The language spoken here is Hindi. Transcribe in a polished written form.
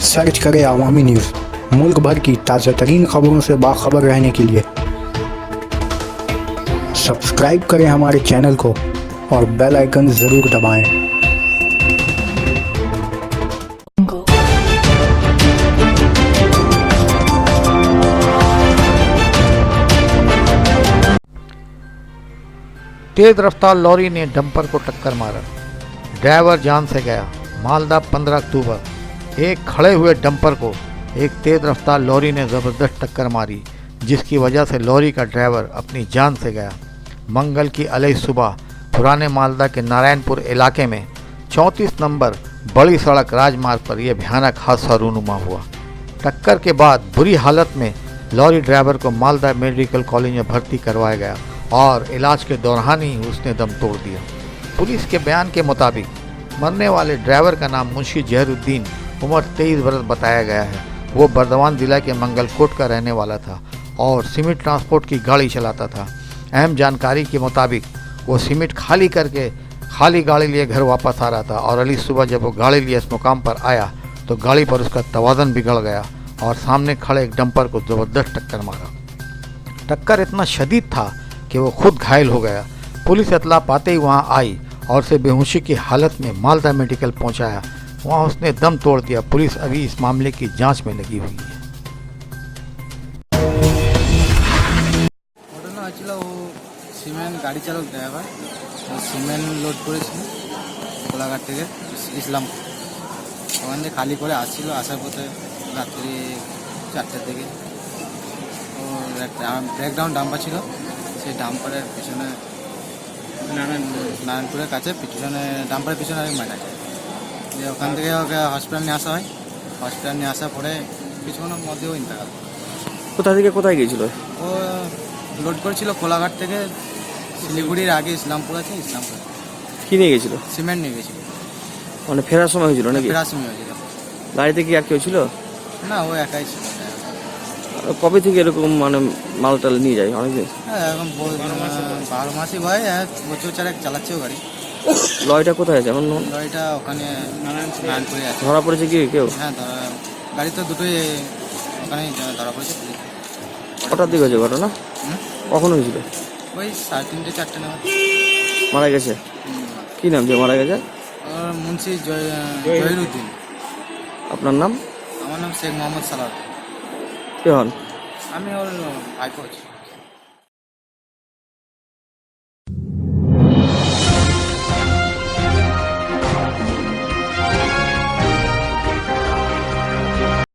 सर्च करें अवामी न्यूज़। मुल्क भर की ताज़ा तरीन खबरों से बाखबर रहने के लिए सब्सक्राइब करें हमारे चैनल को और बेल आइकन ज़रूर दबाएं। तेज रफ्तार लॉरी ने डंपर को टक्कर मारा, ड्राइवर जान से गया। मालदा 15 अक्टूबर। एक खड़े हुए डंपर को एक तेज रफ्तार लॉरी ने ज़बरदस्त टक्कर मारी, जिसकी वजह से लॉरी का ड्राइवर अपनी जान से गया। मंगल की अलग सुबह पुराने मालदा के नारायणपुर इलाके में 34 नंबर बड़ी सड़क राजमार्ग पर यह भयानक हादसा रूनुमा हुआ। टक्कर के बाद बुरी हालत में लॉरी ड्राइवर को मालदा मेडिकल कॉलेज में भर्ती करवाया गया और इलाज के दौरान ही उसने दम तोड़ दिया। पुलिस के बयान के मुताबिक मरने वाले ड्राइवर का नाम मुंशी जहरुद्दीन उम्र 23 वर्ष बताया गया है। वो बर्दवान जिला के मंगलकोट का रहने वाला था और सीमेंट ट्रांसपोर्ट की गाड़ी चलाता था। अहम जानकारी के मुताबिक वो सीमेंट खाली करके खाली गाड़ी लिए घर वापस आ रहा था और अली सुबह जब वो गाड़ी लिए इस मुकाम पर आया तो गाड़ी पर उसका तवाज़न बिगड़ गया और सामने खड़े एक डंपर को ज़बरदस्त टक्कर मारा। टक्कर इतना शदीद था कि वो खुद घायल हो गया। पुलिस इतला पाते ही वहां आई और उसे बेहोशी की हालत में मालदा मेडिकल पहुंचाया। वहां उसने दम तोड़ दिया। पुलिस अभी इस मामले की जांच में लगी हुई है। ঘটনা হয়েছিল ও সিমেন্ট গাড়ি চালক ড্রাইভার সিমেন্ট লোড করেছিল কোলাঘাট থেকে ইসলাম ওখান থেকে খালি করে আসছিল। আসার পথে রাত্রি 4টার দিকে ও একটা ব্রেকডাউন ডাম্পার ছিল, সেই ডাম্পারের পিছনে নারায়ণপুরের কাছে পিছনে ডাম্পারের পিছনে মারা যায়। যে ওখান থেকে ওকে হসপিটাল নিয়ে আসা হয়। হসপিটাল নিয়ে আসার পরে কিছুক্ষণের মধ্যেও ইন্তেকাল। কোথা থেকে কোথায় গিয়েছিল? ও লোড করেছিল কোলাঘাট থেকে শিলিগুড়ির আগে ইসলামপুর আছে, ইসলামপুর কি নিয়ে গেছিল? সিমেন্ট নিয়ে গেছিল। মানে ফেরার সময় হয়েছিল নাকি? ফেরার সময় হয়েছিল। গাড়িতে কি আর কেউ ছিল? না, ও একাই ছিল। কবে থেকে এরকম মানে মালটাল নিয়ে যায়? অনেকদিন। হ্যাঁ, এখন 12 মাসই হয়, বছর চারেক চালাচ্ছেও গাড়ি। লরিটা কোথায় আছে এখন? গাড়িটা ওখানে নারায়ণপুরে আছে। ধরা পড়েছে কি কেউ? হ্যাঁ, গাড়ি তো দুটোই ওখানেই ধরা পড়েছে। কটার দিকে হয়েছে ঘটনা? কখন হয়েছিল? ওই 3:30 4টে নাগাদ মারা গেছে। কি নাম যে মারা গেছে? ওর মুন্সি জহিরুদ্দিন। আপনার নাম? আমার নাম শেখ মোহাম্মদ সালার। কে হন? আমি ওর ভাইপো আছি।